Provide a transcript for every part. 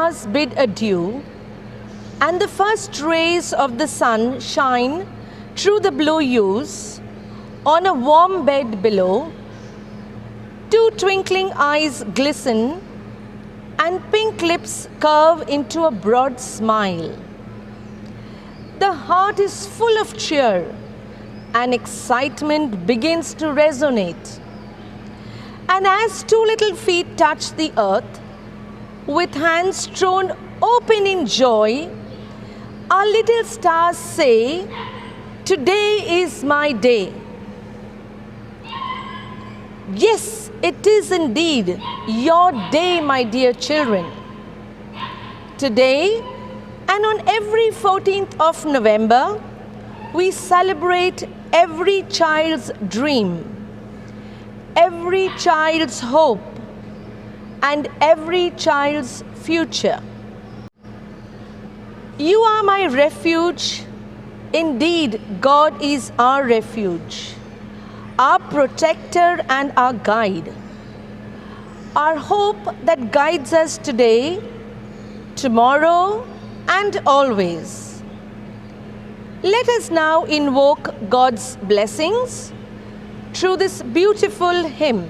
stars bid adieu, and the first rays of the sun shine through the blue hues on a warm bed below, two twinkling eyes glisten and pink lips curve into a broad smile. The heart is full of cheer and excitement begins to resonate. And as two little feet touch the earth, with hands thrown open in joy, our little stars say, "Today is my day." Yes, it is indeed your day, my dear children. Today and on every 14th of November, we celebrate every child's dream, every child's hope, and every child's future. You are my refuge. Indeed, God is our refuge, our protector and our guide. Our hope that guides us today, tomorrow, and always. Let us now invoke God's blessings through this beautiful hymn.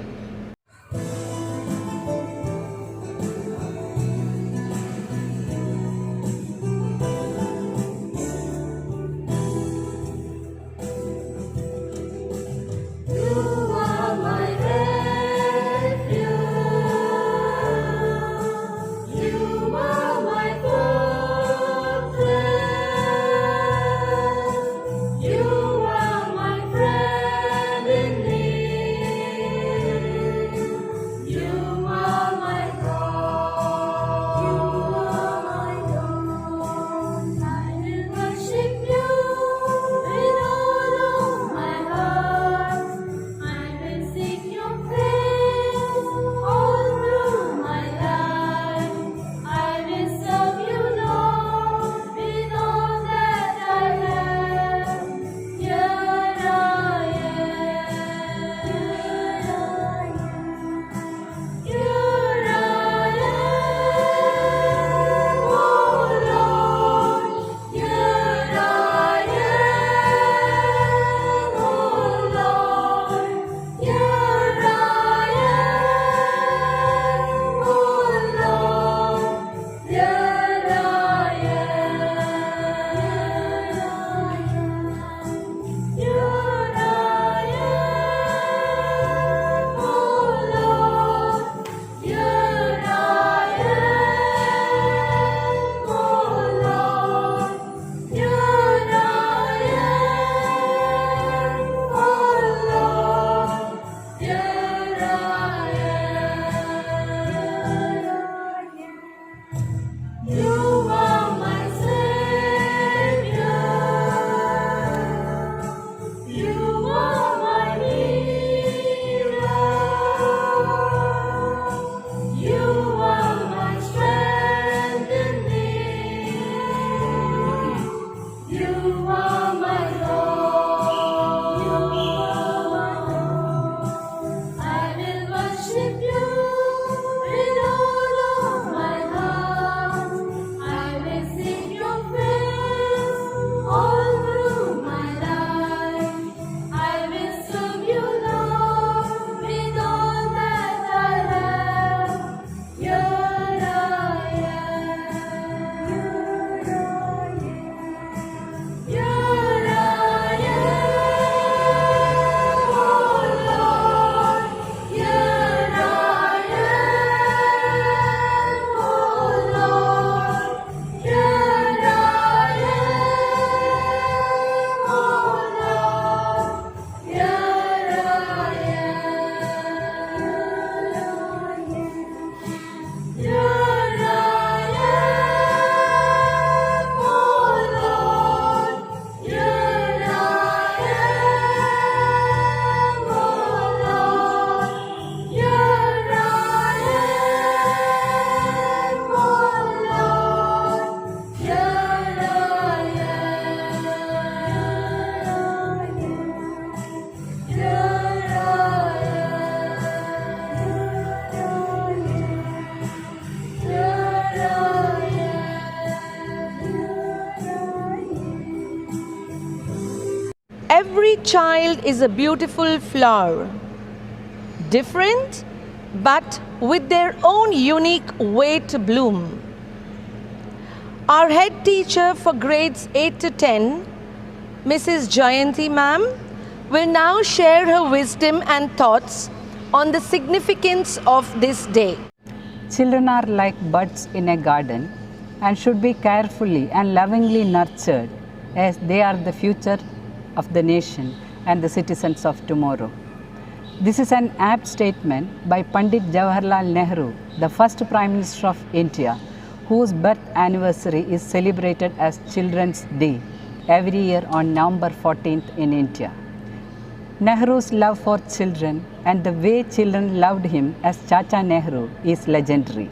Every child is a beautiful flower, different but with their own unique way to bloom. Our head teacher for grades 8 to 10, Mrs. Jayanti ma'am, will now share her wisdom and thoughts on the significance of this day. Children are like buds in a garden and should be carefully and lovingly nurtured, as they are the future of the nation and the citizens of tomorrow. This is an apt statement by Pandit Jawaharlal Nehru, the first Prime Minister of India, whose birth anniversary is celebrated as Children's Day every year on November 14th in India. Nehru's love for children and the way children loved him as Chacha Nehru is legendary.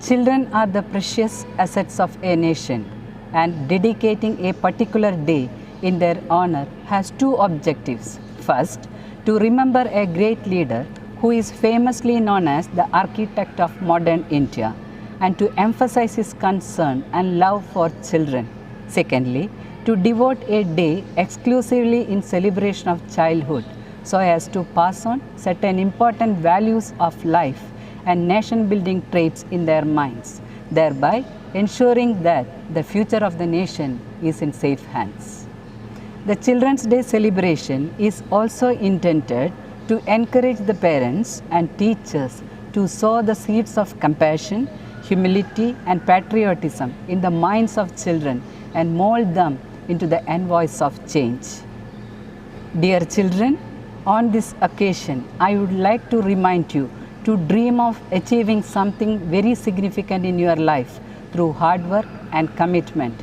Children are the precious assets of a nation, and dedicating a particular day in their honor has two objectives. First, to remember a great leader who is famously known as the architect of modern India, and to emphasize his concern and love for children. Secondly, to devote a day exclusively in celebration of childhood so as to pass on certain important values of life and nation building traits in their minds, thereby ensuring that the future of the nation is in safe hands. The Children's Day celebration is also intended to encourage the parents and teachers to sow the seeds of compassion, humility and patriotism in the minds of children and mold them into the envoys of change. Dear children, on this occasion, I would like to remind you to dream of achieving something very significant in your life through hard work and commitment.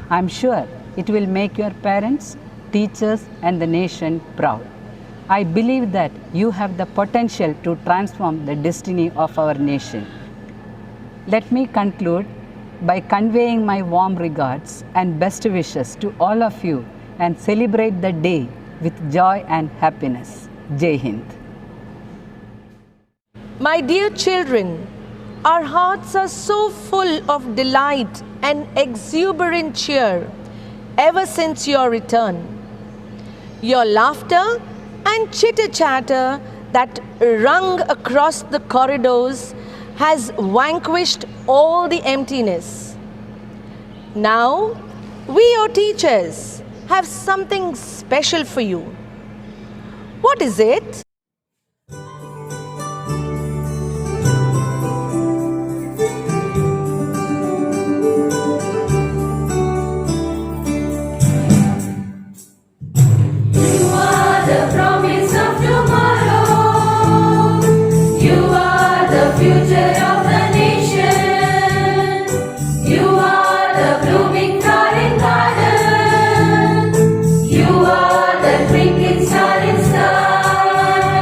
I am sure it will make your parents, teachers and the nation proud. I believe that you have the potential to transform the destiny of our nation. Let me conclude by conveying my warm regards and best wishes to all of you and celebrate the day with joy and happiness. Jai Hind. My dear children, our hearts are so full of delight and exuberant cheer ever since your return. Your laughter and chitter-chatter that rung across the corridors has vanquished all the emptiness. Now, we, your teachers, have something special for you. What is it? Twinkling star in sky.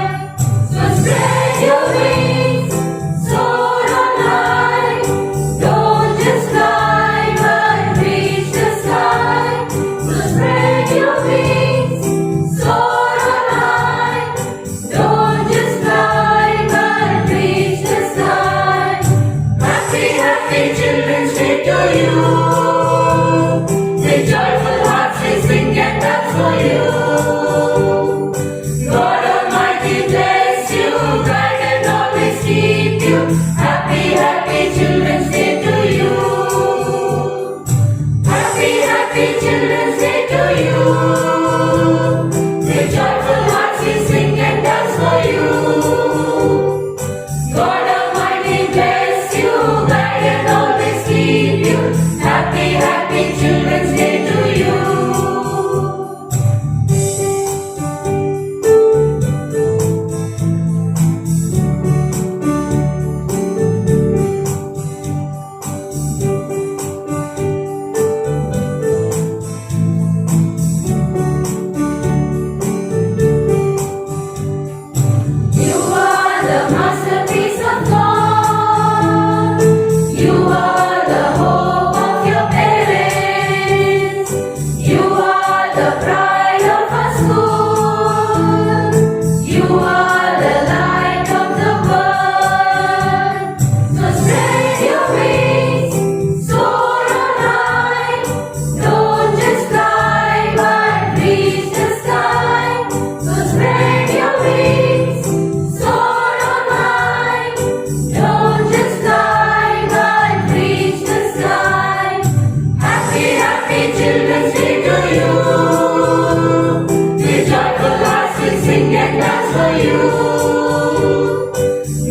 you.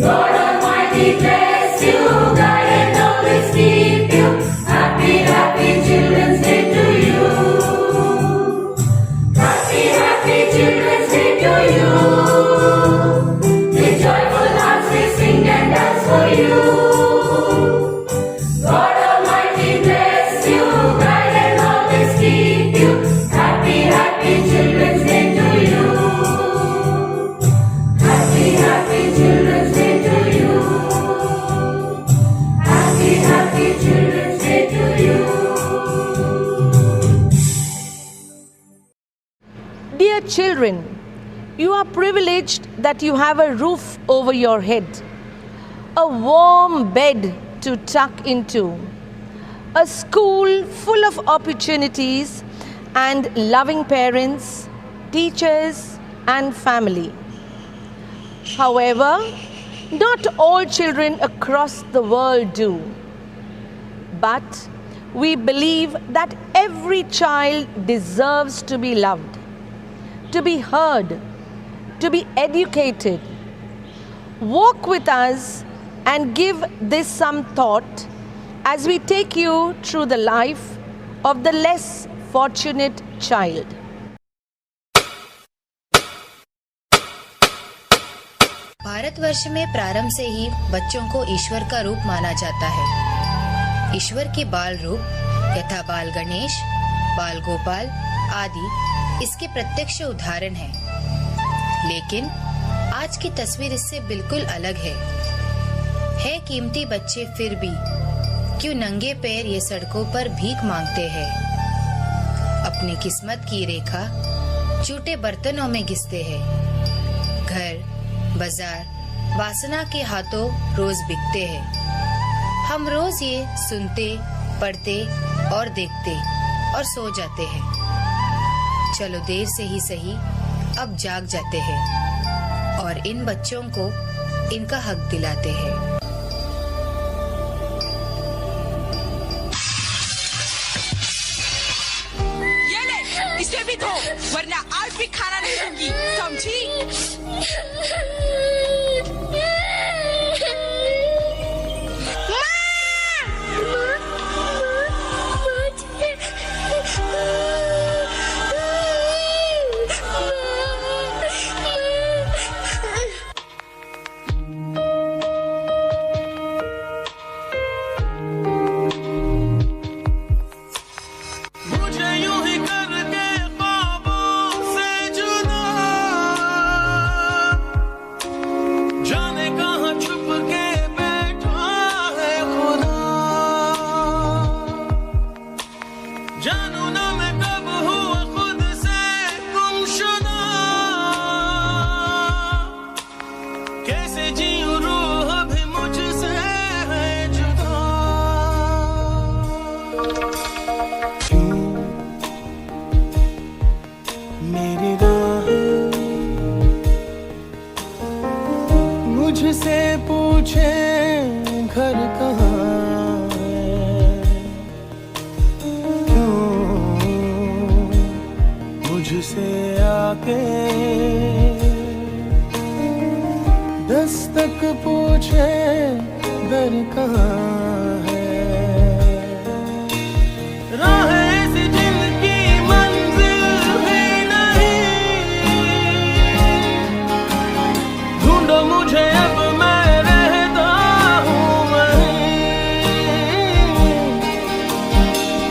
God Almighty bless you, guide and always keep you. Happy, happy Children's Day to you. Happy, happy Children's Day to you. With joyful hearts we sing and dance for you. God Almighty bless you, guide and always keep you. Happy, happy Children's Day to you. Happy, happy Children's Day to you. Happy, happy Children's Day to you. Dear children, you are privileged that you have a roof over your head, a warm bed to tuck into, a school full of opportunities, and loving parents, teachers, and family. However, not all children across the world do. But we believe that every child deserves to be loved, to be heard, to be educated. Walk with us and give this some thought as we take you through the life of the less fortunate child. Bharatvarsh में प्रारंभ से ही बच्चों को ईश्वर का रूप माना जाता है। ईश्वर के बाल रूप यथा बाल गणेश, बाल गोपाल आदि इसके प्रत्यक्ष उदाहरण हैं। लेकिन आज की तस्वीर इससे बिल्कुल अलग है कीमती बच्चे फिर भी क्यों नंगे पैर ये सड़कों पर भीख मांगते हैं। अपनी किस्मत की रेखा झूठे बर्तनों में घिसते हैं। घर, बाजार, वासना के हाथों रोज बिकते हैं। हम रोज ये सुनते, पढ़ते और देखते और सो जाते हैं। चलो देर से ही सही अब जाग जाते हैं और इन बच्चों को इनका हक दिलाते हैं। ये ले, इसे भी धो, वरना आज भी खाना नहीं दूंगी, समझी? मुझसे पूछे घर कहाँ है, क्यों मुझसे आके दस्तक पूछे दर कहाँ है। राहें ऐसी जिनकी मंजिल भी नहीं, ढूंढो मुझे अब मैं रहता हूँ वहीं।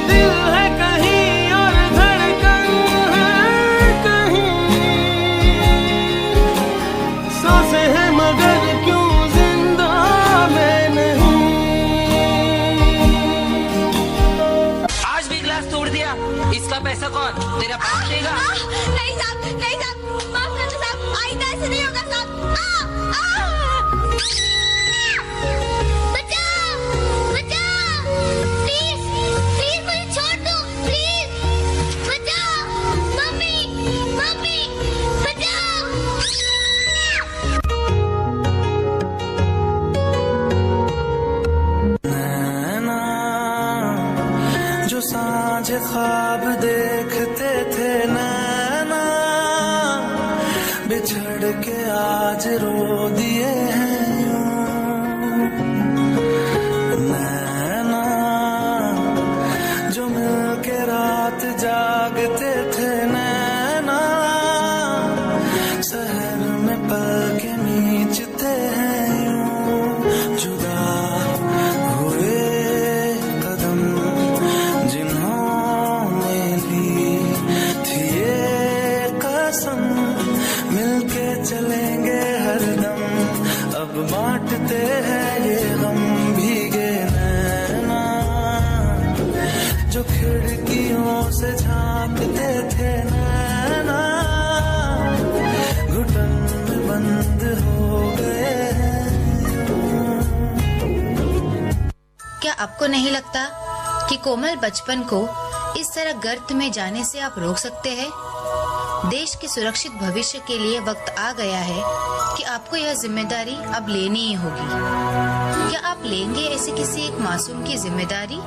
दिल है कहीं और धड़कन है कहीं, सांसें हैं मगर क्यों जिंदा मैं नहीं। आज भी गिलास तोड़ दिया, इसका पैसा कौन? तेरा बाप देगा? नहीं साहब, नहीं साहब, माफ कर दो साहब, आइंदा ऐसे नहीं होगा साहब। बचाओ, बचाओ, प्लीज, प्लीज मुझे छोड़ दो, प्लीज, बचाओ, मम्मी, मम्मी, बचाओ। नैना जो सांझ ख्वाब देखते थे, नैना बिछड़ के आज रो दिए हैं यूं। नैना जो मिल के रात जागते थे, नैना शहर में पल के नीचते हैं यूं। जुदा हुए कदम जिन्होंने ली थी ये कसम, मिलके चलेंगे हरदम, अब बांटते हैं ये गम। भीगे नैना जो खिड़कियों से झांकते थे, नैना घुटन में बंद हो गए हैं। क्या आपको नहीं लगता कि कोमल बचपन को इस तरह गर्त में जाने से आप रोक सकते हैं? देश के सुरक्षित भविष्य के लिए वक्त आ गया है कि आपको यह जिम्मेदारी अब लेनी ही होगी। क्या आप लेंगे ऐसे किसी एक मासूम की जिम्मेदारी?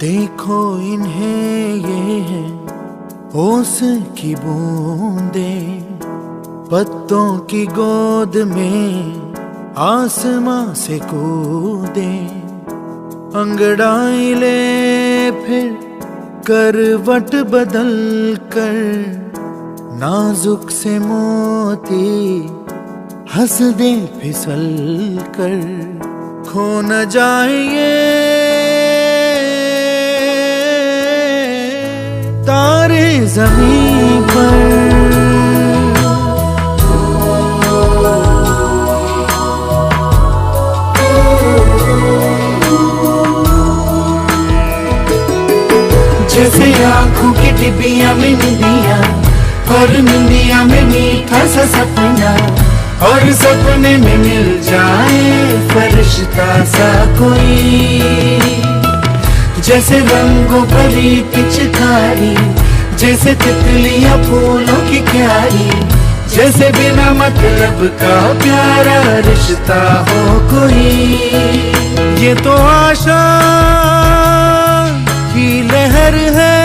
देखो इन्हें ये है ओस की बूंदें, पत्तों की गोद में आसमां से कूदे। अंगड़ाई ले फिर करवट बदल कर, नाजुक से मोती हंस दे फिसल कर। खो न जाए ये तारे ज़मीं पर। जैसे आँखों की डिबिया में निंदिया, और निंदिया में मीठा सा सपना, और सपने में मिल जाए फरिश्ता सा कोई। जैसे रंगों भरी पिचकारी, जैसे तितलियां फूलों की क्यारी, जैसे बिना मतलब का प्यारा रिश्ता हो कोई। ये तो आशा की लहर है,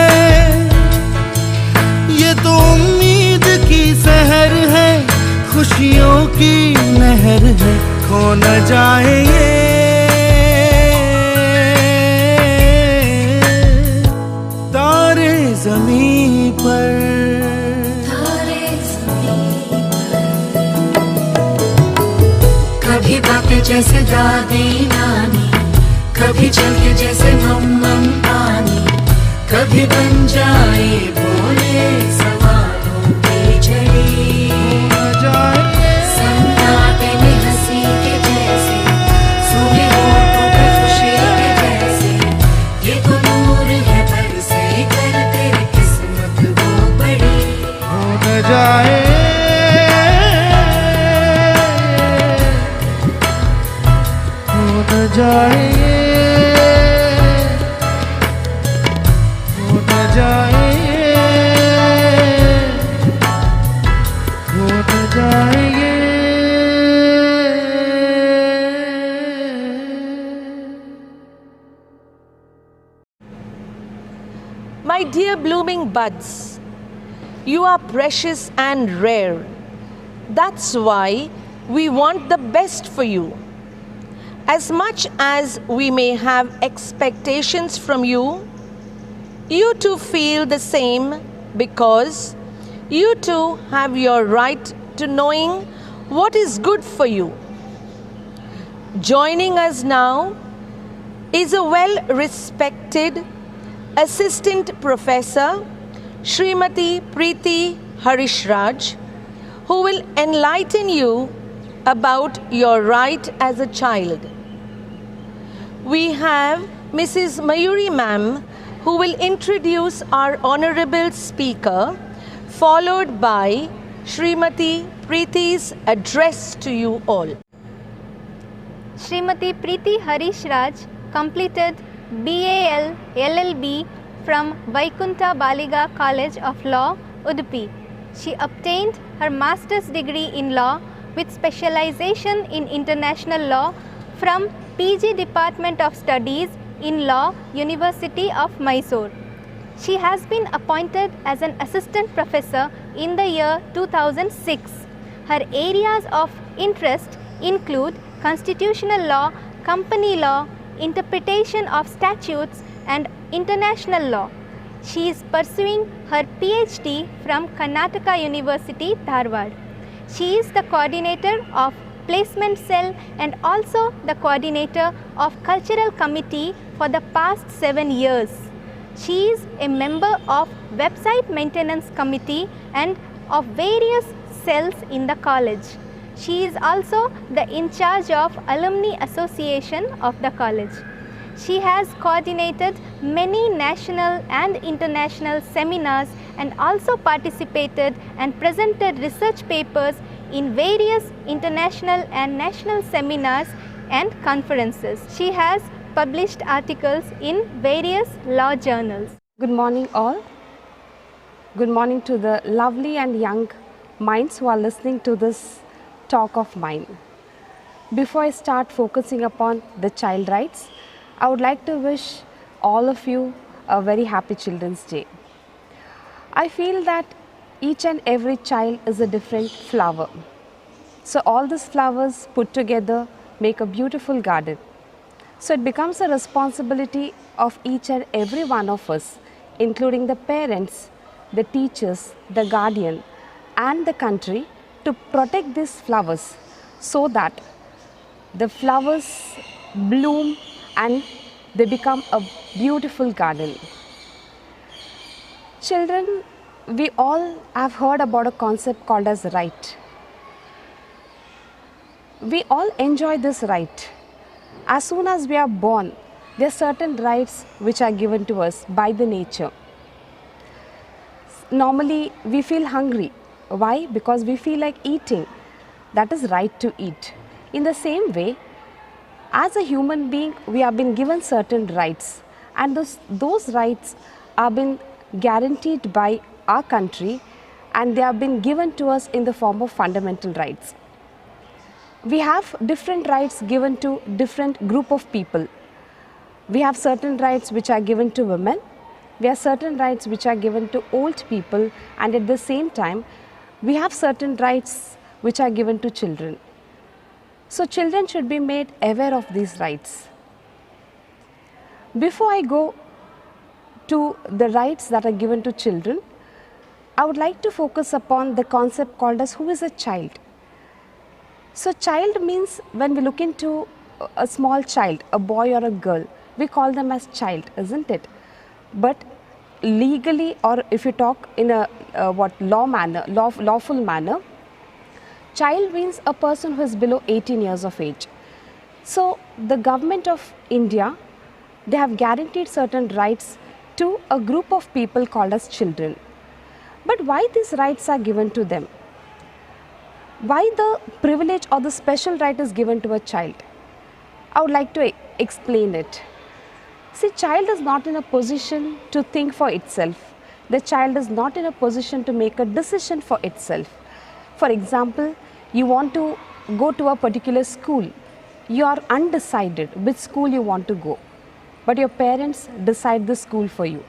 ये तो उम्मीद की सहर है, खुशियों की नहर है। खो न जाए ये तारे ज़मीं पर। कभी बातें जैसे दादी नानी, कभी चलके जैसे मम्मम पानी, कभी बन जाए बोले सवालों की झड़ी। सन्नाटे में हंसी के जैसे, सूखे होठों पे खुशी के जैसे, ये तो नूर है बरसे कर तेरी किस्मत वो बड़ी। हो न जाए जाए हो न जाए हो न जाए। My dear blooming buds, you are precious and rare. That's why we want the best for you. As much as we may have expectations from you, you too feel the same because you too have your right to knowing what is good for you. Joining us now is a well-respected Assistant Professor, Srimati Preeti Harishraj, who will enlighten you about your right as a child. We have Mrs. Mayuri ma'am, who will introduce our honorable speaker, followed by Srimati Preeti's address to you all. Srimati Preeti Harishraj completed BAL LLB from Vaikunta Baliga College of Law, Udupi. She obtained her master's degree in law with specialization in international law from PG Department of Studies in Law, University of Mysore. She has been appointed as an assistant professor in the year 2006. Her areas of interest include constitutional law, company law, interpretation of statutes and international law. She is pursuing her PhD from Karnataka University, Dharwad. She is the coordinator of placement cell and also the coordinator of cultural committee for the past 7 years. She is a member of website maintenance committee and of various cells in the college. She is also the in charge of alumni association of the college. She has coordinated many national and international seminars and also participated and presented research papers in various international and national seminars and conferences. She has published articles in various law journals. Good morning all. Good morning to the lovely and young minds who are listening to this talk of mine. Before I start focusing upon the child rights, I would like to wish all of you a very happy Children's Day. I feel that each and every child is a different flower. So all these flowers put together make a beautiful garden. So it becomes a responsibility of each and every one of us, including the parents, the teachers, the guardian and the country, to protect these flowers so that the flowers bloom and they become a beautiful garden. Children, we all have heard about a concept called as right. We all enjoy this right. As soon as we are born, there are certain rights which are given to us by the nature. Normally, we feel hungry. Why? Because we feel like eating. That is right to eat. In the same way, as a human being, we have been given certain rights, and those rights have been guaranteed by our country, and they have been given to us in the form of fundamental rights. We have different rights given to different group of people. We have certain rights which are given to women. We have certain rights which are given to old people, and at the same time, we have certain rights which are given to children. So children should be made aware of these rights. Before I go to the rights that are given to children, I would like to focus upon the concept called as who is a child. So child means when we look into a small child, a boy or a girl, we call them as child, isn't it? But legally, or if you talk in a lawful manner, child means a person who is below 18 years of age. So the government of India, they have guaranteed certain rights to a group of people called as children. But why these rights are given to them? Why the privilege or the special right is given to a child? I would like to explain it. See, child is not in a position to think for itself. The child is not in a position to make a decision for itself. For example, you want to go to a particular school. You are undecided which school you want to go, but your parents decide the school for you.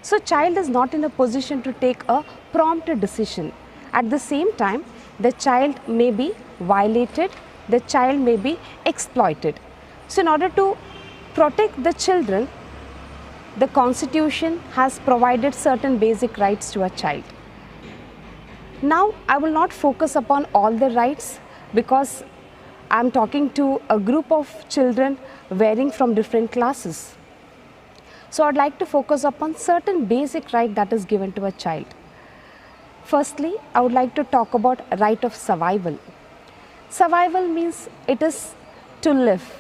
So child is not in a position to take a prompt decision. At the same time, the child may be violated, the child may be exploited. So in order to protect the children, the Constitution has provided certain basic rights to a child. Now, I will not focus upon all the rights because I am talking to a group of children varying from different classes. So, I would like to focus upon certain basic right that is given to a child. Firstly, I would like to talk about right of survival. Survival means it is to live.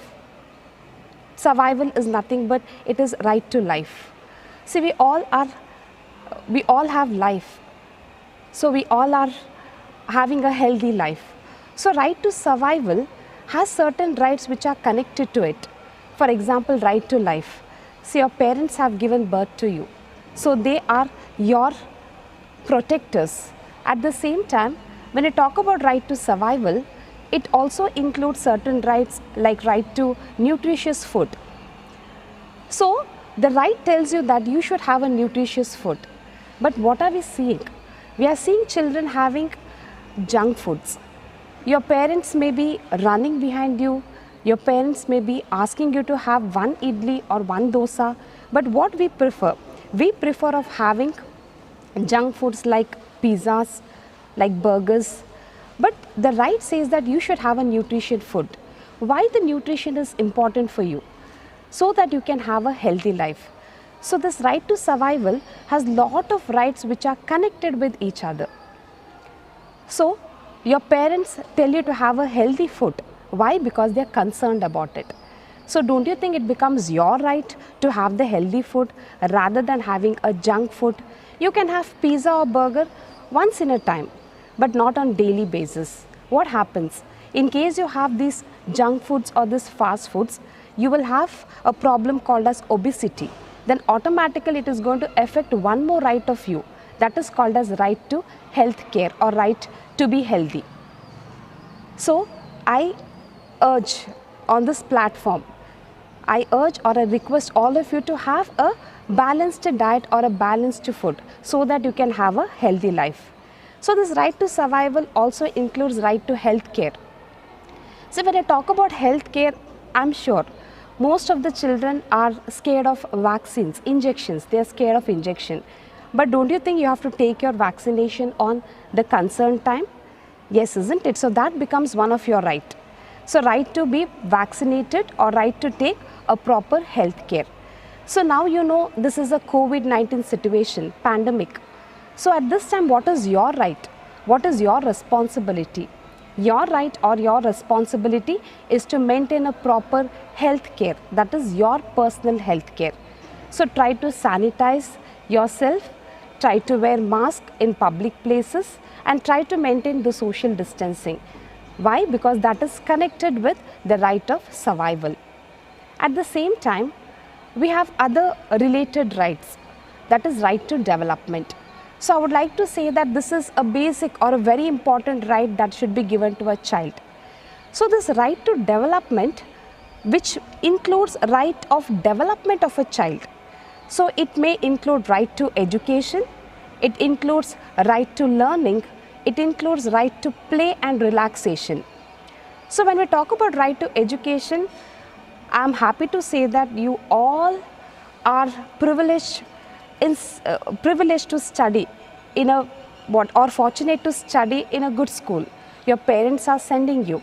Survival is nothing but it is right to life. See, we all have life. So we all are having a healthy life. So right to survival has certain rights which are connected to it. For example, right to life. See, your parents have given birth to you. So they are your protectors. At the same time, when you talk about right to survival, it also includes certain rights like right to nutritious food. So the right tells you that you should have a nutritious food. But what are we seeing? We are seeing children having junk foods. Your parents may be running behind you. Your parents may be asking you to have one idli or one dosa. But what we prefer of having junk foods like pizzas, like burgers. But the right says that you should have a nutritious food. Why the nutrition is important for you? So that you can have a healthy life. So this right to survival has lot of rights which are connected with each other. So your parents tell you to have a healthy food. Why? Because they are concerned about it. So don't you think it becomes your right to have the healthy food rather than having a junk food? You can have pizza or burger once in a time, but not on daily basis. What happens? In case you have these junk foods or these fast foods, you will have a problem called as obesity. Then automatically it is going to affect one more right of you, that is called as right to health care or right to be healthy. So I urge on this platform, I urge or I request all of you to have a balanced diet or a balanced food so that you can have a healthy life. So this right to survival also includes right to health care. So when I talk about health care, I'm sure most of the children are scared of vaccines, injections. They are scared of injection. But don't you think you have to take your vaccination on the concerned time? Yes, isn't it? So that becomes one of your right. So right to be vaccinated or right to take a proper health care. So now you know this is a COVID-19 situation, pandemic. So at this time, what is your right? What is your responsibility? Your right or your responsibility is to maintain a proper health care. That is your personal health care. So try to sanitize yourself, try to wear mask in public places and try to maintain the social distancing. Why? Because that is connected with the right of survival. At the same time, we have other related rights, that is right to development. So I would like to say that this is a basic or a very important right that should be given to a child. So this right to development, which includes right of development of a child. So it may include right to education, it includes right to learning, it includes right to play and relaxation. So when we talk about right to education, I am happy to say that you all are privileged to study in a or fortunate to study in a good school. Your parents are sending you.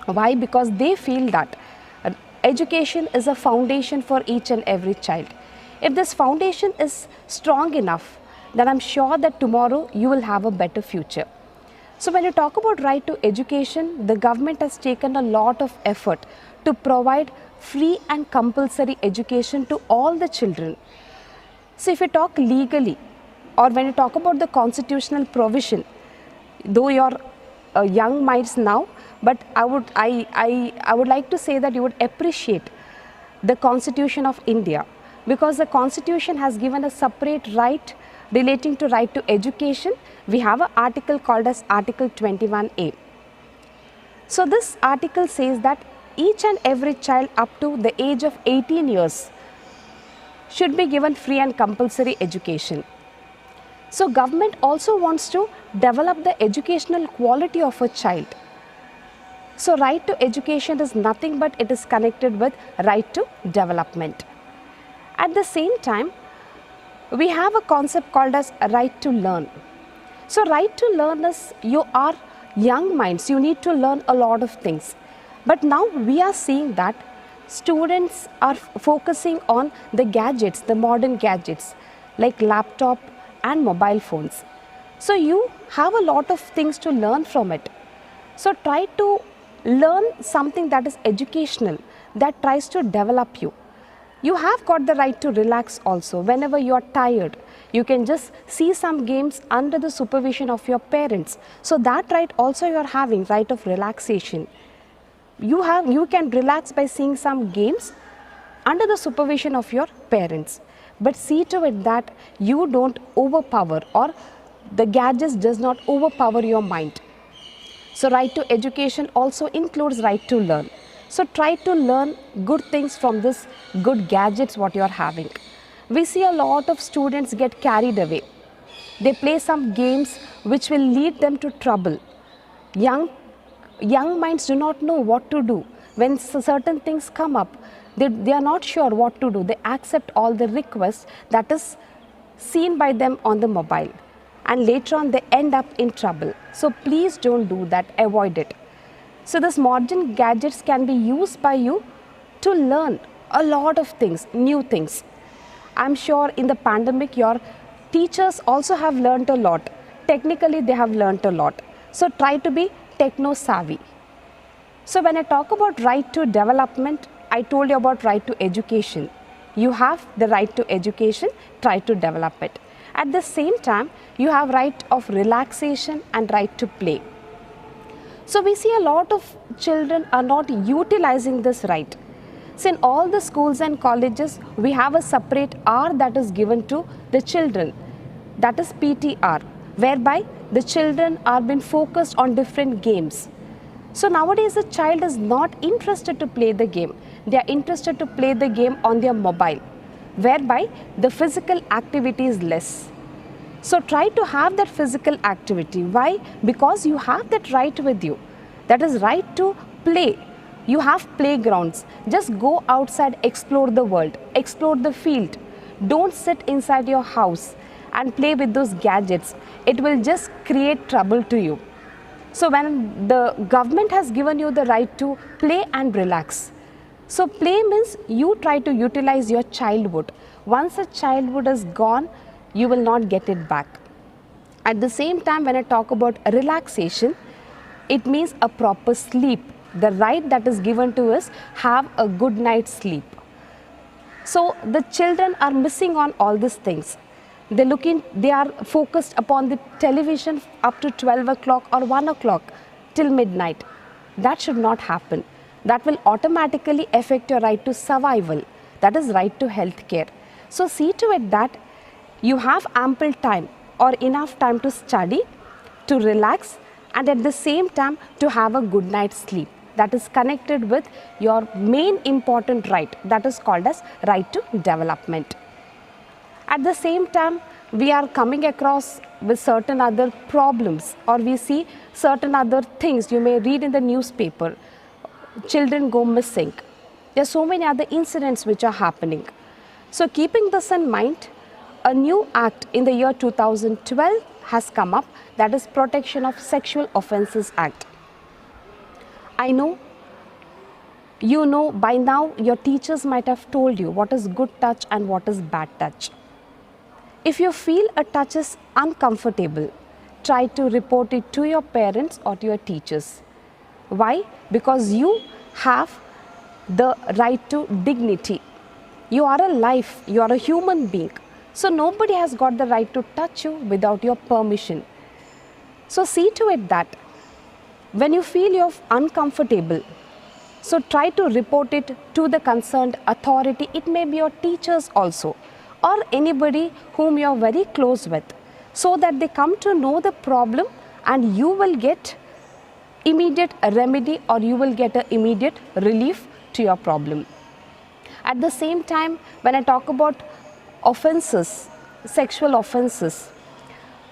Why? Because they feel that education is a foundation for each and every child. If this foundation is strong enough, then I'm sure that tomorrow you will have a better future. So when you talk about right to education, the government has taken a lot of effort to provide free and compulsory education to all the children. So if you talk legally or when you talk about the constitutional provision, though you're young minds now, but I would like to say that you would appreciate the Constitution of India, because the Constitution has given a separate right relating to right to education. We have an article called as Article 21A. So this article says that each and every child up to the age of 18 years should be given free and compulsory education. So government also wants to develop the educational quality of a child. So right to education is nothing but it is connected with right to development. At the same time, we have a concept called as right to learn. So right to learn is you are young minds, you need to learn a lot of things. But now we are seeing that students are focusing on the gadgets, the modern gadgets like laptop and mobile phones. So you have a lot of things to learn from it. So try to learn something that is educational, that tries to develop you. You have got the right to relax also. Whenever you are tired, you can just see some games under the supervision of your parents. So that right also you are having, right of relaxation. You can relax by seeing some games under the supervision of your parents. But see to it that you don't overpower or the gadgets does not overpower your mind. So right to education also includes right to learn. So try to learn good things from this good gadgets what you are having. We see a lot of students get carried away. They play some games which will lead them to trouble. Young minds do not know what to do. When certain things come up, they are not sure what to do. They accept all the requests that is seen by them on the mobile, and later on they end up in trouble. So please don't do that, avoid it. So this modern gadgets can be used by you to learn a lot of things, new things. I'm sure in the pandemic your teachers also have learned a lot. Technically they have learned a lot. So try to be techno savvy. So when I talk about right to development, I told you about right to education. You have the right to education, try to develop it. At the same time, you have right of relaxation and right to play. So we see a lot of children are not utilizing this right. So in all the schools and colleges, we have a separate hour that is given to the children. That is PTR, whereby the children are being focused on different games. So nowadays the child is not interested to play the game. They are interested to play the game on their mobile, whereby the physical activity is less. So try to have that physical activity. Why? Because you have that right with you. That is right to play. You have playgrounds. Just go outside, explore the world, explore the field. Don't sit inside your house and play with those gadgets. It will just create trouble to you. So when the government has given you the right to play and relax. So play means you try to utilize your childhood. Once a childhood is gone, you will not get it back. At the same time, when I talk about relaxation, it means a proper sleep. The right that is given to us, have a good night's sleep. So the children are missing on all these things. They are focused upon the television up to 12 o'clock or 1 o'clock till midnight. That should not happen. That will automatically affect your right to survival. That is right to health care. So see to it that you have ample time or enough time to study, to relax, and at the same time to have a good night's sleep. That is connected with your main important right, that is called as right to development. At the same time, we are coming across with certain other problems, or we see certain other things you may read in the newspaper. Children go missing. There are so many other incidents which are happening. So keeping this in mind, a new act in the year 2012 has come up, that is Protection of Sexual Offences Act. I know, you know by now your teachers might have told you what is good touch and what is bad touch. If you feel a touch is uncomfortable, try to report it to your parents or to your teachers. Why? Because you have the right to dignity. You are a life, you are a human being. So nobody has got the right to touch you without your permission. So see to it that when you feel you're uncomfortable, so try to report it to the concerned authority. It may be your teachers also, or anybody whom you are very close with, so that they come to know the problem and you will get immediate remedy, or you will get an immediate relief to your problem. At the same time, when I talk about offenses, sexual offenses,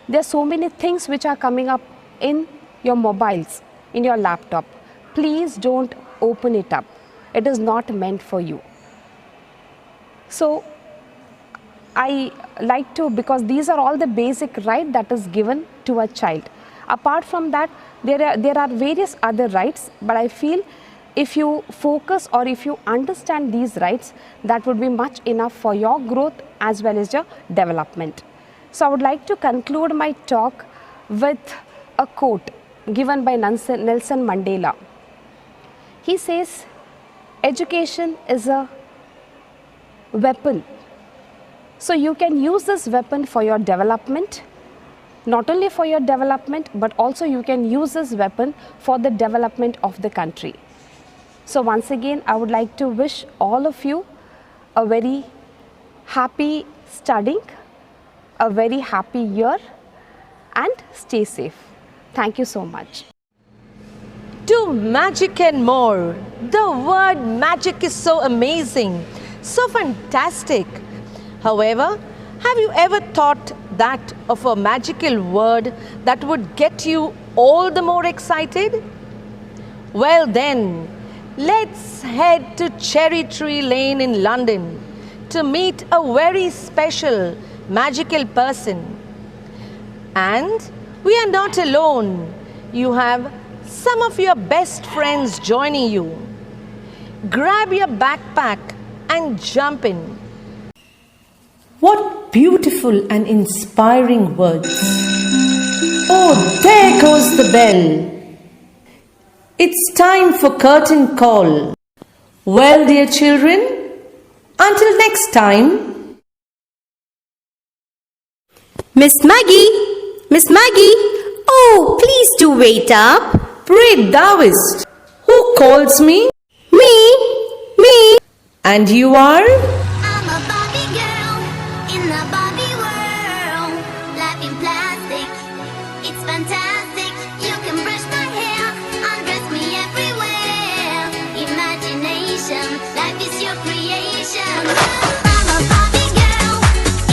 there are so many things which are coming up in your mobiles, in your laptop. Please don't open it up. It is not meant for you. So I like to, because these are all the basic right that is given to a child. Apart from that, there are various other rights, but I feel if you focus or if you understand these rights, that would be much enough for your growth as well as your development. So I would like to conclude my talk with a quote given by Nelson Mandela. He says, education is a weapon. So you can use this weapon for your development, not only for your development, but also you can use this weapon for the development of the country. So once again, I would like to wish all of you a very happy studying, a very happy year, and stay safe. Thank you so much. Do magic and more. The word magic is so amazing, so fantastic. However, have you ever thought that of a magical word that would get you all the more excited? Well then, let's head to Cherry Tree Lane in London to meet a very special magical person. And we are not alone. You have some of your best friends joining you. Grab your backpack and jump in. What beautiful and inspiring words. Oh, there goes the bell. It's time for curtain call. Well, dear children, until next time. Miss Maggie! Miss Maggie! Oh, please do wait up. Pray thouest. Who calls me? Me. And you are? I'm a Barbie girl in the Barbie world. Life in plastic, it's fantastic. You can brush my hair, undress me everywhere. Imagination, life is your creation. I'm a Barbie girl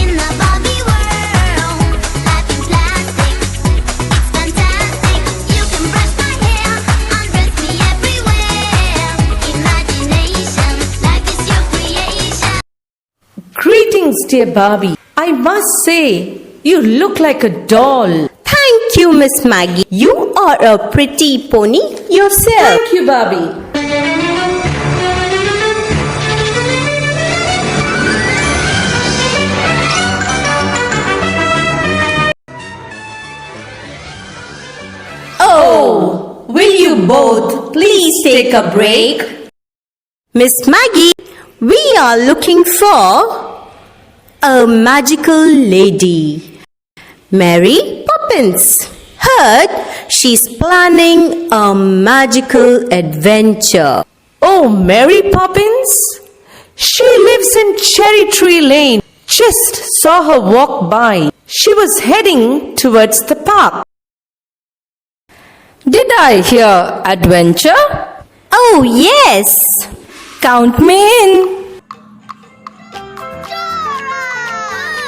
in the Barbie world. Life in plastic, it's fantastic. You can brush my hair, undress me everywhere. Imagination, life is your creation. Greetings, dear Barbie. I must say, you look like a doll. Thank you, Miss Maggie. You are a pretty pony yourself. Thank you, Barbie. Oh, Will you both please take a break? Miss Maggie, we are looking for a magical lady. Mary Poppins. Heard she's planning a magical adventure. Oh, Mary Poppins? She lives in Cherry Tree Lane. Just saw her walk by. She was heading towards the park. Did I hear adventure? Oh, yes. Count me in. Come on, Dora!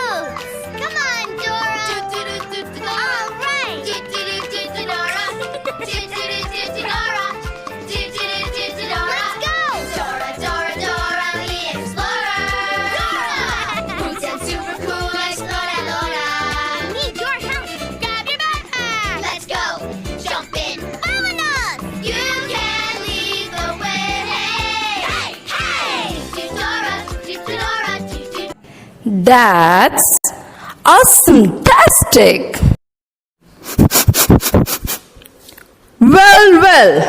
All right! Dora! Let's go! Dora, the explorer! Dora! Boots and super cool exploradora! Need your help! Grab your backpack! Let's go! Jump in! Vámonos! You can lead the way! Hey! Hey! Dora! That's awesome-tastic. Well,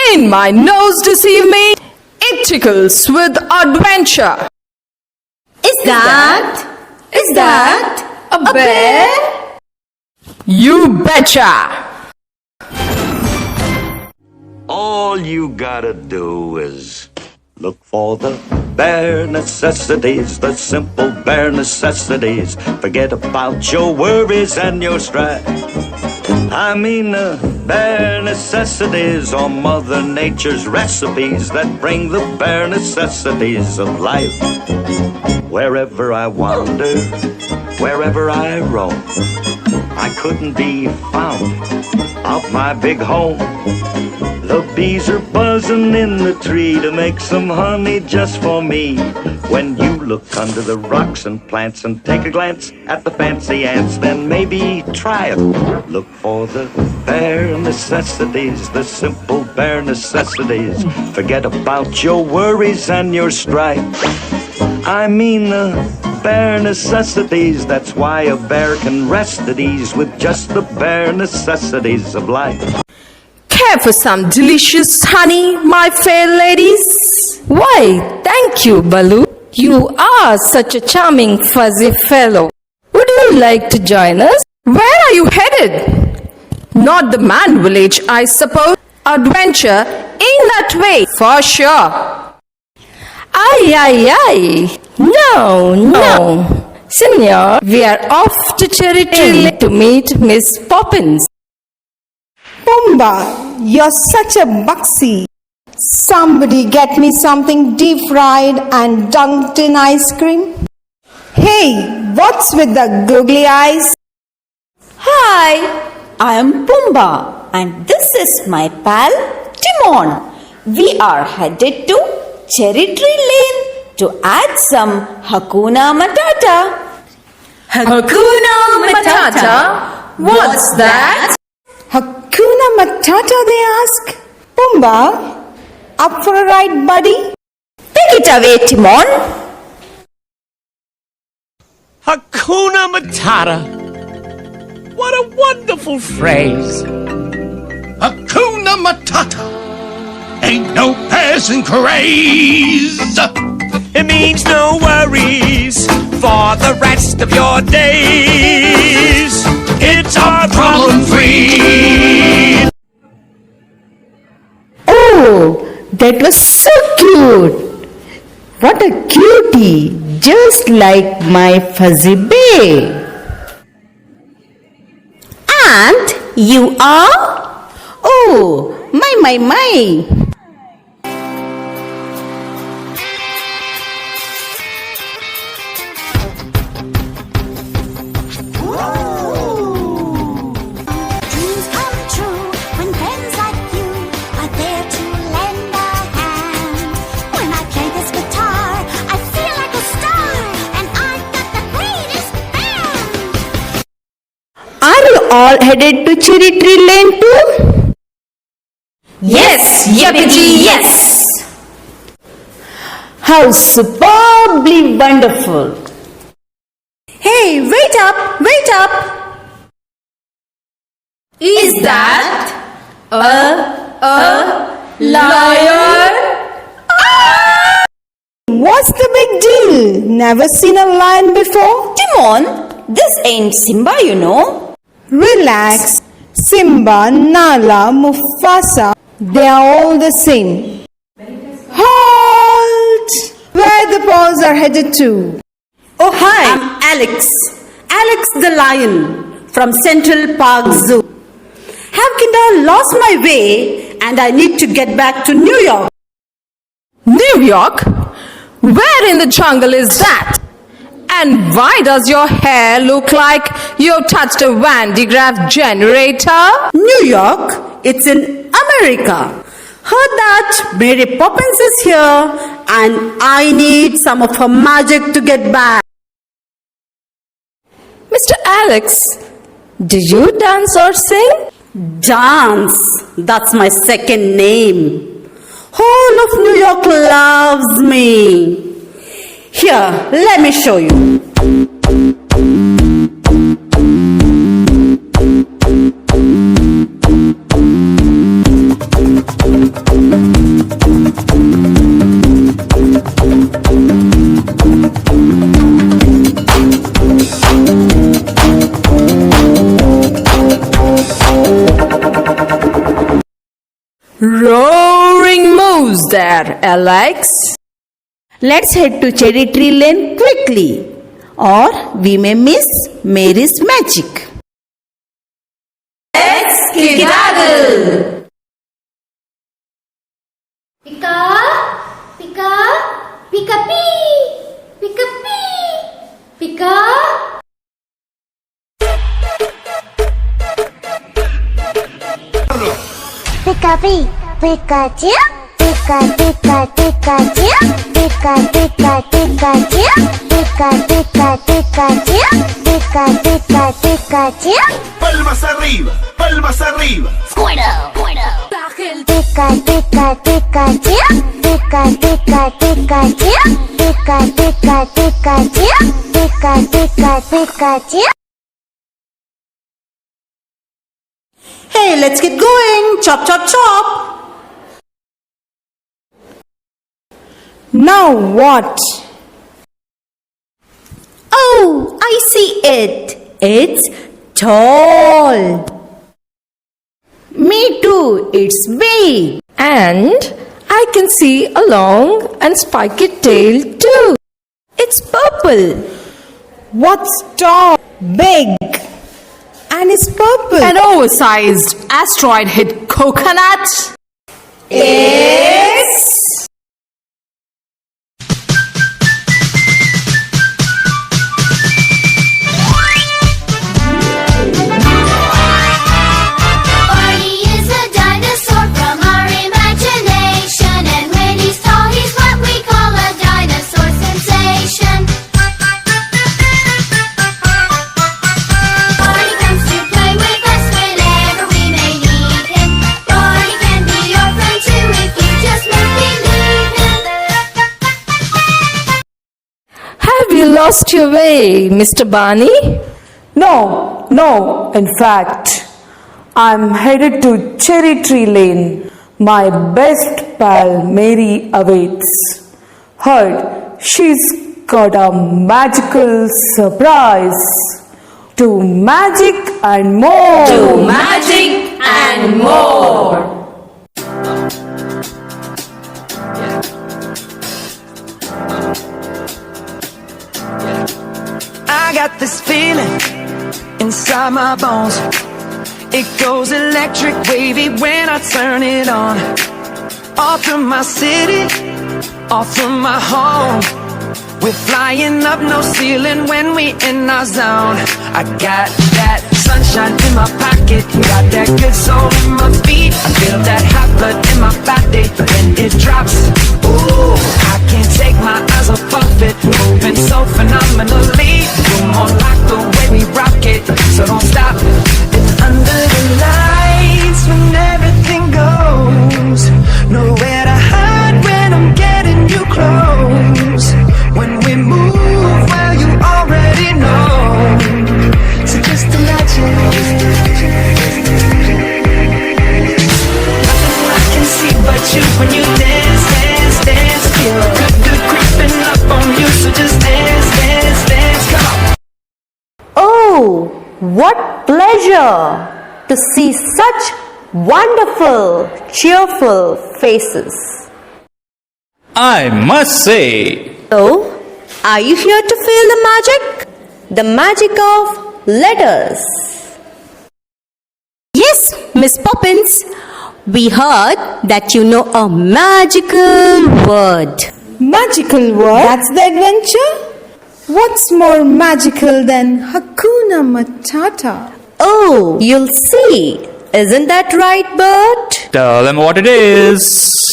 ain't my nose deceive me? It tickles with adventure. Is that a bear? You betcha. All you gotta do is look for the bare necessities, the simple bare necessities. Forget about your worries and your strife. I mean the bare necessities are Mother Nature's recipes that bring the bare necessities of life. Wherever I wander, wherever I roam, I couldn't be found of my big home. The bees are buzzing in the tree to make some honey just for me. When you look under the rocks and plants and take a glance at the fancy ants, then maybe try it. Look for the bare necessities, the simple bare necessities. Forget about your worries and your strife. I mean the bare necessities. That's why a bear can rest at ease with just the bare necessities of life. Care for some delicious honey, my fair ladies? Why, thank you, Baloo. You are such a charming fuzzy fellow. Would you like to join us? Where are you headed? Not the man village, I suppose. Adventure in that way, for sure. Aye. No. Senor, we are off to Cherry Tree Lane to meet Miss Poppins. Pumbaa, you're such a bucksy. Somebody get me something deep fried and dunked in ice cream. Hey, what's with the googly eyes? Hi, I am Pumbaa and this is my pal Timon. We are headed to Cherry Tree Lane to add some Hakuna Matata. Hakuna Matata? What's that? Hakuna Matata, they ask. Pumbaa, up for a ride, buddy? Take it away, Timon. Hakuna Matata. What a wonderful phrase. Hakuna Matata. Ain't no passing craze. It means no worries for the rest of your days. It's our problem free. Oh, that was so cute. What a cutie, just like my fuzzy bae. And you are? Oh, my. Dreams come true when friends like you are there to lend a hand. When I play this guitar, I feel like a star, and I've got the greatest band. Are you all headed to Cherry Tree Lane too? Yes, Yippee, yes! How superbly wonderful. Hey, wait up, wait up. Is that a liar? What's the big deal? Never seen a lion before? Timon, this ain't Simba, you know. Relax. Simba, Nala, Mufasa, they are all the same. Halt! Where the paws are headed to? Oh, hi, I'm Alex. Alex the lion from Central Park Zoo. Have kinda lost my way and I need to get back to New York. New York? Where in the jungle is that? And why does your hair look like you touched a Van de Graaff generator? New York? It's in America. Heard that Mary Poppins is here and I need some of her magic to get back. Mr. Alex, do you dance or sing? Dance. That's my second name. Whole of New York loves me. Here, let me show you. Roaring moves there, Alex. Let's head to Cherry Tree Lane quickly, or we may miss Mary's magic. Let's skedaddle. Pika, pika, pika pee, pika pee, pika. Pika pee, Pikachu, pika pika Pikachu, pika pika Pikachu, pika pika Pikachu, pika pika Pikachu. Palmas arriba, palmas arriba. Squirtle, Squirtle. Pika pika Pikachu, pika pika Pikachu, pika pika Pikachu, pika pika Pikachu. Hey, let's get going. Chop, chop, chop. Now what? Oh, I see it. It's tall. Me too, it's big. And I can see a long and spiky tail too. It's purple. What's tall? Big. and is purple. An oversized asteroid hit coconut. It's Barney is a dinosaur from our imagination, and when he's tall, he's what we call a dinosaur sensation. Barney comes to play with us whenever we may need him. Barney can be your friend too if you just make believe him. Have you lost your way, Mr. Barney? No. In fact, I'm headed to Cherry Tree Lane. My best pal Mary awaits. Heard she's got a magical surprise. To magic and more. To magic and more. I got this feeling inside my bones. It goes electric wavy when I turn it on. Off from my city, off from my home. We're flying up no ceiling when we in our zone. I got that sunshine in my pocket, got that good soul in my feet. I feel that hot blood in my body when it drops. Ooh, I can't take my eyes off of it, moving so phenomenally. You're more like the way we rock it, so don't stop. It's under the lights when everything goes. Nowhere to hide when I'm getting you close. When we move, well, you already know. So just imagine. Nothing I can see but you when you dance, dance, dance. Feel good creeping up on you. So just dance, dance, dance. Come on. Oh, what pleasure to see such wonderful, cheerful faces. I must say. So, are you here to feel the magic? The magic of letters. Yes, Miss Poppins. We heard that you know a magical word. magical word. That's the adventure. What's more magical than Hakuna Matata? Oh, you'll see. Isn't that right, Bert? Tell them what it is.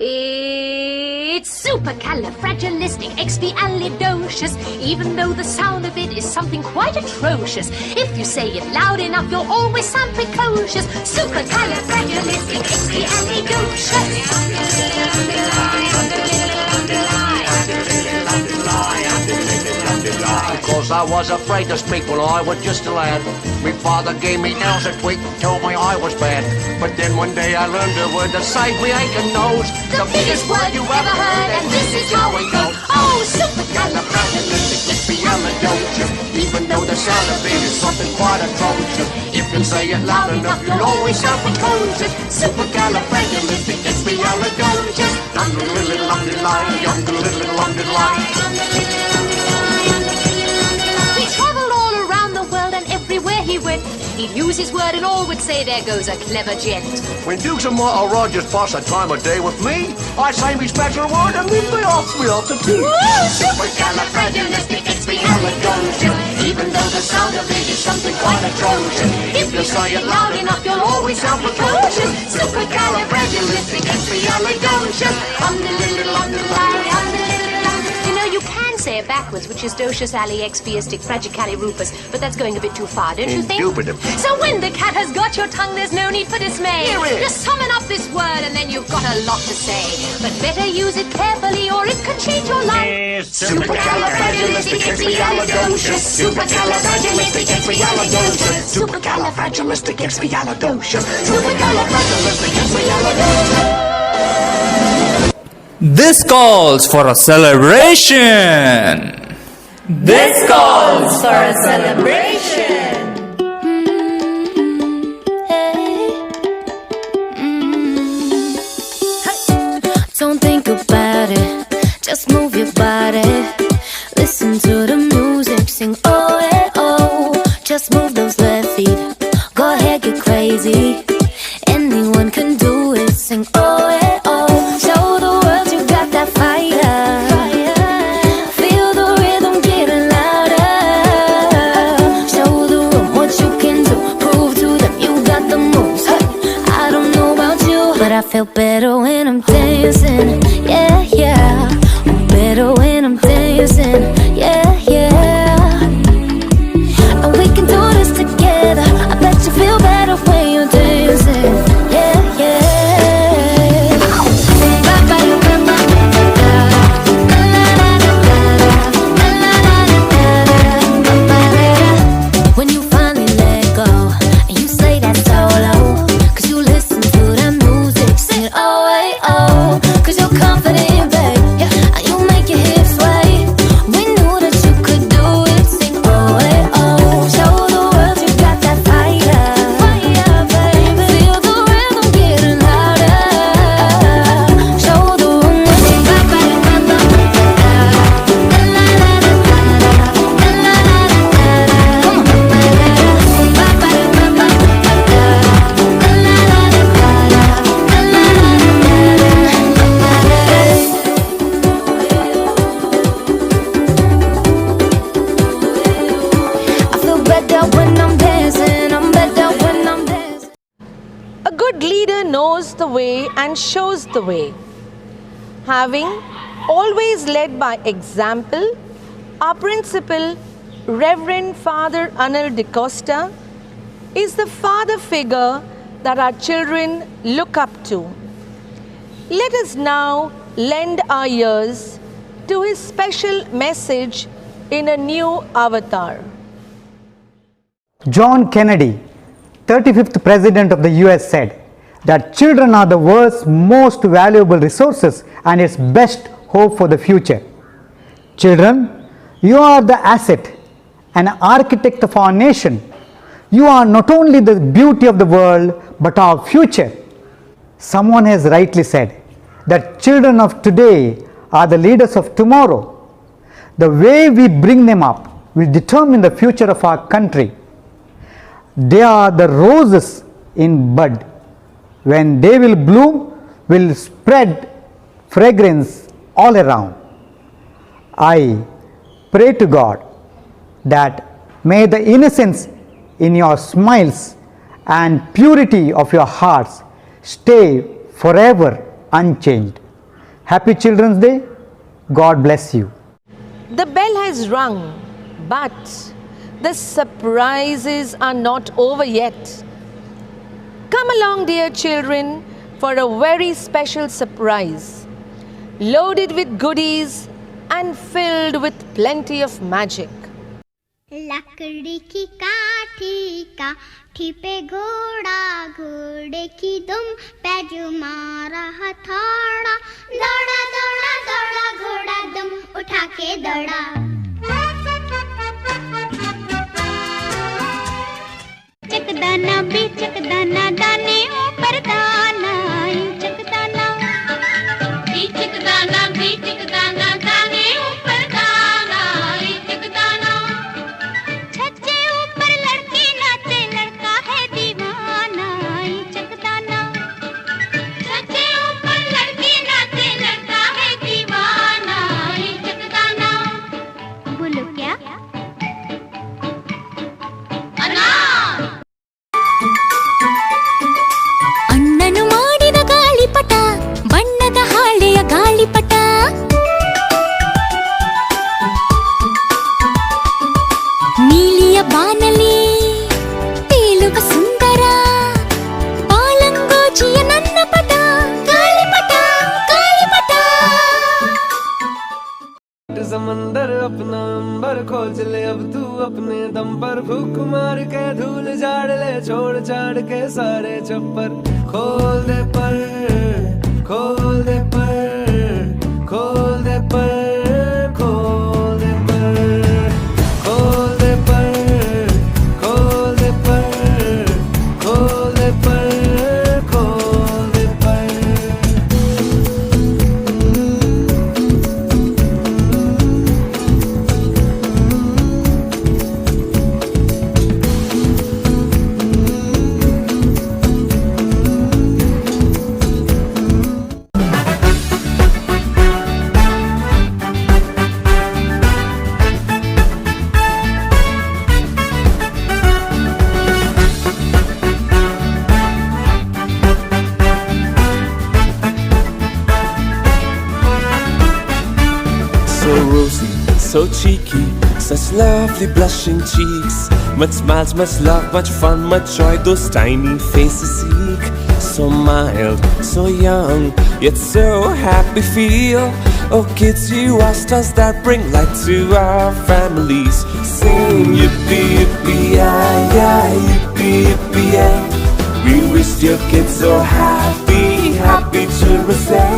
It's supercalifragilisticexpialidocious, even though the sound of it is something quite atrocious. If you say it loud enough, you'll always sound precocious. Because I was afraid to speak when I was just a lad. My father gave me nails a tweak and told me I was bad. But then one day I learned a word that saved me aching nose. The biggest word you ever heard, and this is how it goes. Oh, supercalifragilisticexpialidocious. Even though the sound of it is something quite atrocious. If you say it loud enough, you'll always sound precocious. Supercalifragilisticexpialidocious. He travelled all around the world, and everywhere he went, he'd use his word and all would say, there goes a clever gent. When Dukes and Martha Rogers pass a time of day with me, I say me special word and leave me off me off the tea. Supercalifragilisticexpialidocious. Even though the sound of it is something quite atrocious. If you say it loud enough, you'll always sound precocious. Supercalifragilisticexpialidocious. You know, you can say it backwards, which is docious ali expiastic fragicalirupus, but that's going a bit too far, don't you think? Indubitably. So when the cat has got your tongue, there's no need for dismay. Just summon up this word and then you've got a lot to say. But better use it carefully or it can change your life. Supercalifragilisticexpialidocious. Supercalifragilisticexpialidocious. Supercalifragilisticexpialidocious. Supercalifragilisticexpialidocious. This calls for a celebration. This calls for a celebration. Don't think about it, just move your body. Listen to the music, sing oh, eh, oh. Just move those left feel better when I'm dancing, yeah, yeah. I'm better when I'm dancing, yeah, yeah. And we can do this together. I bet you feel better when you're dancing, yeah, yeah. When you finally let go and you say that solo, 'cause you listen to that music, sing oh, hey, oh, 'cause you're confident, babe, and you make your hips sway. We knew that you could do it, sing oh, hey, oh. Show the world you got that fire, fire, baby. Feel the rhythm getting louder. Show the room what you got. A good leader knows the way and shows the way. Having always led by example, our principal, Reverend Father Anil De Costa, is the father figure that our children look up to. Let us now lend our ears to his special message in a new avatar. John Kennedy, 35th President of the US, said that children are the world's most valuable resources and its best hope for the future. Children, you are the asset, an architect of our nation. You are not only the beauty of the world, but our future. Someone has rightly said that children of today are the leaders of tomorrow. The way we bring them up will determine the future of our country. They are the roses in bud. When they will bloom, will spread fragrance all around. I pray to God that may the innocence in your smiles and purity of your hearts stay forever unchanged. Happy Children's Day. God bless you. The bell has rung, but the surprises are not over yet. Come along, dear children, for a very special surprise, loaded with goodies and filled with plenty of magic. लकड़ी की काठी पे घोड़ा, घोड़े की दुम पे जुमारा हथौड़ा, दौड़ा दौड़ा दौड़ा घोड़ा दुम उठा के दौड़ा। चकदाना भी चकदाना, दाने ऊपर दाना, चकदाना भी चकदाना, भी चकदाना, दाने ऊपर दाना, चकदाना। छज्जे ऊपर लड़की नाचे, लड़का है दीवाना, चकदाना। छज्जे ऊपर लड़की नाचे, लड़का है दीवाना, चकदाना। बोलो क्या? ಅಣ್ಣನು ಮಾಡಿದ ಗಾಳಿಪಟ, ಬಣ್ಣದ ಹಾಳೆಯ ಗಾಳಿಪಟ, ನೀಲಿಯ ಬಾನಲಿ ತೇಲುವ ಸುಂದರ, ಬಾಲಂಗೋಜಿಯ ನನ್ನ ಪಟ, ಗಾಳಿಪಟ ಗಾಳಿಪಟ। समंदर अपना अंबर खोज ले अब तू अपने दम पर, फूक मार के धूल झाड़ ले, छोड़ छाड़ के सारे छप्पर, खोल दे पर, खोल दे पर, खोल दे पर, खोल दे पर, खोल दे पर, खोल दे पर, खोल दे पर, खोल दे पर। So rosy, so cheeky, such lovely blushing cheeks. Much smiles, much love, much fun, much joy those tiny faces seek. So mild, so young, yet so happy feel. Oh kids, you are stars that bring light to our families. Sing yippee yippee yi, yippee yippee yay. We wish your kids so happy, happy children say.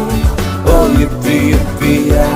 Oh yippee yippee yi.